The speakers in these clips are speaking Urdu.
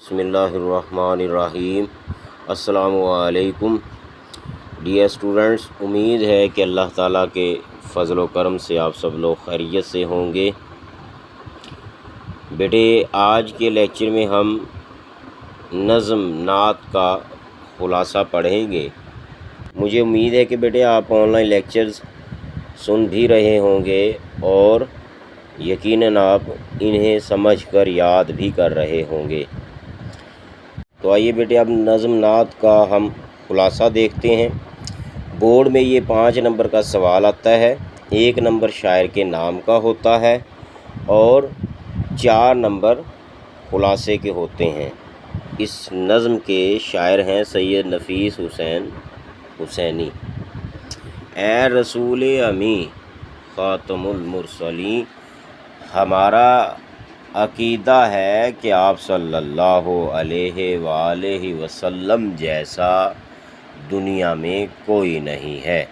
بسم اللہ الرحمن الرحیم۔ السلام علیکم ڈیئر اسٹوڈنٹس، امید ہے کہ اللہ تعالیٰ کے فضل و کرم سے آپ سب لوگ خیریت سے ہوں گے۔ بیٹے آج کے لیکچر میں ہم نظم نعت کا خلاصہ پڑھیں گے۔ مجھے امید ہے کہ بیٹے آپ آن لائن لیکچرز سن بھی رہے ہوں گے اور یقیناً آپ انہیں سمجھ کر یاد بھی کر رہے ہوں گے۔ تو آئیے بیٹے اب نظم نعت کا ہم خلاصہ دیکھتے ہیں۔ بورڈ میں یہ 5 نمبر کا سوال آتا ہے، 1 نمبر شاعر کے نام کا ہوتا ہے اور 4 نمبر خلاصے کے ہوتے ہیں۔ اس نظم کے شاعر ہیں سید نفیس حسین حسینی۔ اے رسول امی خاتم المرسلین، ہمارا عقیدہ ہے کہ آپ صلی اللہ علیہ وآلہ وسلم جیسا دنیا میں کوئی نہیں ہے۔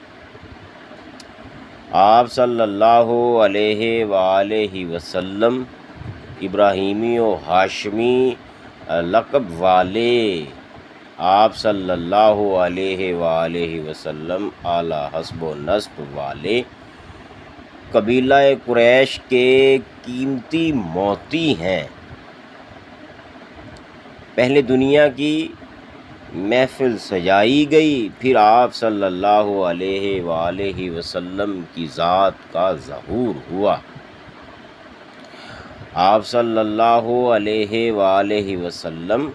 آپ صلی اللہ علیہ وآلہ وسلم ابراہیمی و ہاشمی لقب والے، آپ صلی اللہ علیہ وآلہ وسلم اعلیٰ حسب و نسب والے، قبیلہ قریش کے قیمتی موتی ہیں۔ پہلے دنیا کی محفل سجائی گئی، پھر آپ صلی اللہ علیہ وآلہ وسلم کی ذات کا ظہور ہوا۔ آپ صلی اللہ علیہ وآلہ وسلم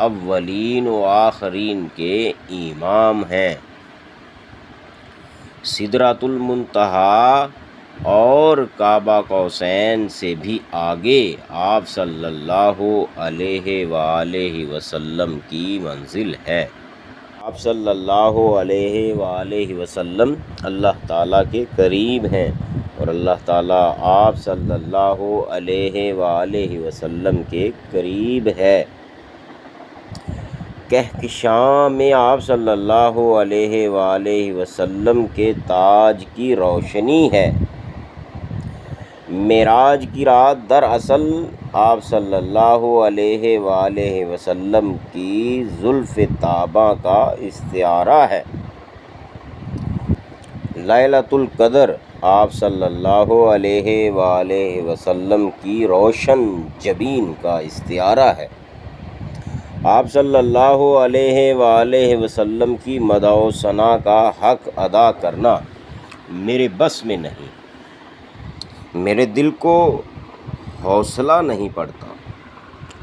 اولین و آخرین کے امام ہیں۔ سدرۃ المنتہا اور کعبہ قوسین سے بھی آگے آپ صلی اللہ علیہ وآلہ وسلم کی منزل ہے۔ آپ صلی اللہ علیہ وآلہ وسلم اللہ تعالیٰ کے قریب ہیں اور اللہ تعالیٰ آپ صلی اللہ علیہ وآلہ وسلم کے قریب ہے۔ کہکشاں میں آپ صلی اللہ علیہ وآلہ وسلم کے تاج کی روشنی ہے۔ معراج کی رات دراصل آپ صلی اللہ علیہ وآلہ وسلم کی زلف طابہ کا استعارہ ہے۔ لیلۃ القدر آپ صلی اللہ علیہ وآلہ وسلم کی روشن جبین کا استعارہ ہے۔ آپ صلی اللہ علیہ وآلہ وسلم کی مدح و ثنا کا حق ادا کرنا میرے بس میں نہیں، میرے دل کو حوصلہ نہیں پڑتا۔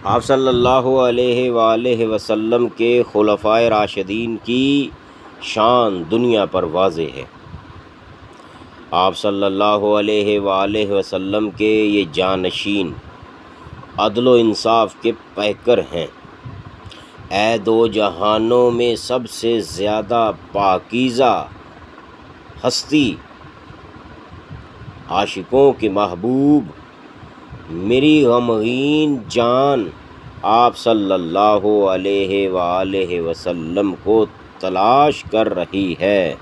آپ صلی اللہ علیہ وآلہ وسلم کے خلفائے راشدین کی شان دنیا پر واضح ہے۔ آپ صلی اللہ علیہ وآلہ وسلم کے یہ جانشین عدل و انصاف کے پیکر ہیں۔ اے دو جہانوں میں سب سے زیادہ پاکیزہ ہستی، عاشقوں کے محبوب، میری غمگین جان آپ صلی اللہ علیہ وآلہ وسلم کو تلاش کر رہی ہے۔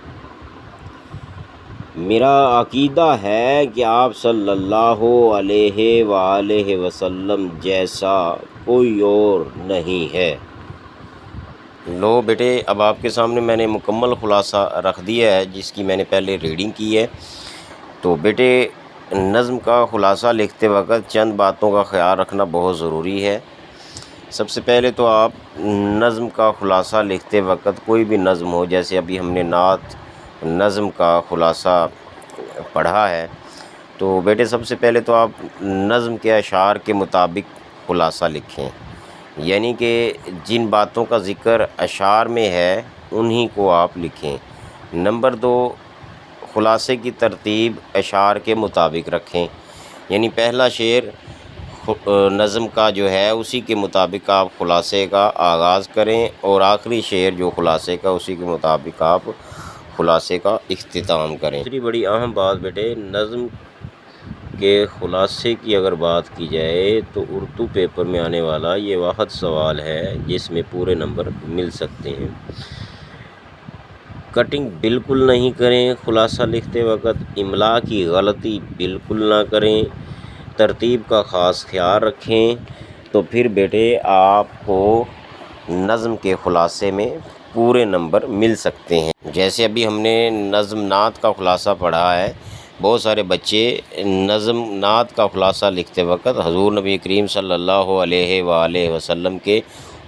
میرا عقیدہ ہے کہ آپ صلی اللہ علیہ وآلہ وسلم جیسا کوئی اور نہیں ہے۔ لو بیٹے اب آپ کے سامنے میں نے مکمل خلاصہ رکھ دیا ہے جس کی میں نے پہلے ریڈنگ کی ہے۔ تو بیٹے نظم کا خلاصہ لکھتے وقت چند باتوں کا خیال رکھنا بہت ضروری ہے۔ سب سے پہلے تو آپ نظم کا خلاصہ لکھتے وقت کوئی بھی نظم ہو، جیسے ابھی ہم نے نعت نظم کا خلاصہ پڑھا ہے، تو بیٹے سب سے پہلے تو آپ نظم کے اشعار کے مطابق خلاصہ لکھیں، یعنی کہ جن باتوں کا ذکر اشعار میں ہے انہی کو آپ لکھیں۔ نمبر 2، خلاصے کی ترتیب اشعار کے مطابق رکھیں، یعنی پہلا شعر نظم کا جو ہے اسی کے مطابق آپ خلاصے کا آغاز کریں اور آخری شعر جو خلاصے کا اسی کے مطابق آپ خلاصے کا اختتام کریں۔ دوسری بڑی اہم بات بیٹے، نظم کے خلاصے کی اگر بات کی جائے تو اردو پیپر میں آنے والا یہ واحد سوال ہے جس میں پورے نمبر مل سکتے ہیں۔ کٹنگ بالکل نہیں کریں خلاصہ لکھتے وقت، املا کی غلطی بالکل نہ کریں، ترتیب کا خاص خیال رکھیں۔ تو پھر بیٹے آپ کو نظم کے خلاصے میں پورے نمبر مل سکتے ہیں۔ جیسے ابھی ہم نے نظم نعت کا خلاصہ پڑھا ہے، بہت سارے بچے نظم نعت کا خلاصہ لکھتے وقت حضور نبی کریم صلی اللہ علیہ وآلہ وسلم کے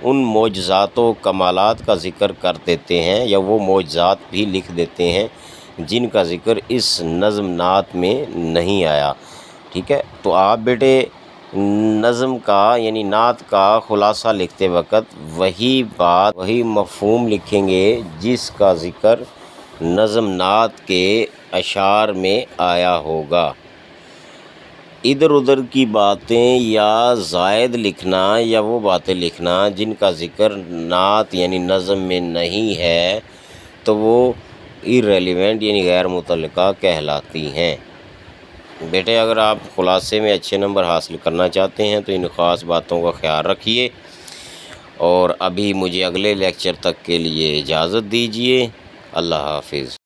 ان معجزات و کمالات کا ذکر کر دیتے ہیں، یا وہ معجزات بھی لکھ دیتے ہیں جن کا ذکر اس نظم نعت میں نہیں آیا۔ ٹھیک ہے، تو آپ بیٹے نظم کا یعنی نعت کا خلاصہ لکھتے وقت وہی بات وہی مفہوم لکھیں گے جس کا ذکر نظم نعت کے اشعار میں آیا ہوگا۔ ادھر ادھر کی باتیں یا زائد لکھنا یا وہ باتیں لکھنا جن کا ذکر نعت یعنی نظم میں نہیں ہے تو وہ irrelevant یعنی غیر متعلقہ کہلاتی ہیں۔ بیٹے اگر آپ خلاصے میں اچھے نمبر حاصل کرنا چاہتے ہیں تو ان خاص باتوں کا خیال رکھیے، اور ابھی مجھے اگلے لیکچر تک کے لیے اجازت دیجیے۔ اللہ حافظ۔